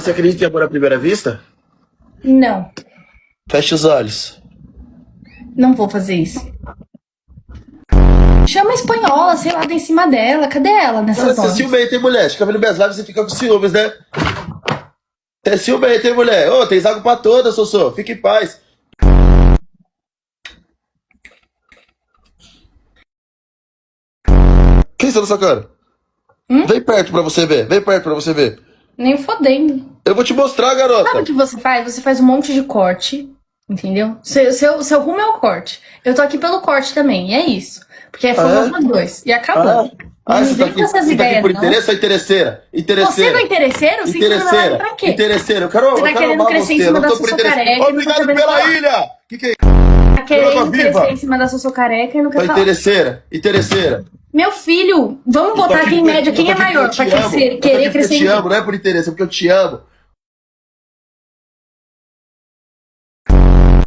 Você acredita em amor à primeira vista? Não, Feche os olhos. não vou fazer isso. Chama a espanhola, sei lá, dá em cima dela. Cadê ela nessas Você é horas? ciumenta, hein, mulher? Fica vendo minhas lives e você fica com ciúmes, né? Você é ciumenta, hein, mulher? Ô, tem água pra toda, Sossô. Fique em paz. Que isso na sua cara? Vem perto pra você ver. Vem perto pra você ver. Nem fodendo. Eu vou te mostrar, Sabe o garota. que você faz? Você faz um monte de corte, entendeu? Seu rumo é o corte. Eu tô aqui pelo corte também, e é isso. Porque foram nós dois. E acabou. Ah, Não você vem tá com essas aqui ideias, por não. interesse ou interesseira? Você não é interesseiro? Você quer Interesseira. pra quê? Interesseira. Eu quero, Você tá eu quero querendo amar crescer em você. cima Eu da não tô por sua interesse. careca e não tá Obrigado sabendo pela falar. ilha. Que é Tá querendo Droga viva. crescer em cima da sua careca e não quer Tá falar. interesseira. Interesseira. Meu filho, vamos Eu tô botar aqui aqui em porque- média eu quem tô é aqui porque maior eu te pra amo. querer Eu tô aqui porque crescer eu em te quem? amo, não é por interesse, é porque eu te amo.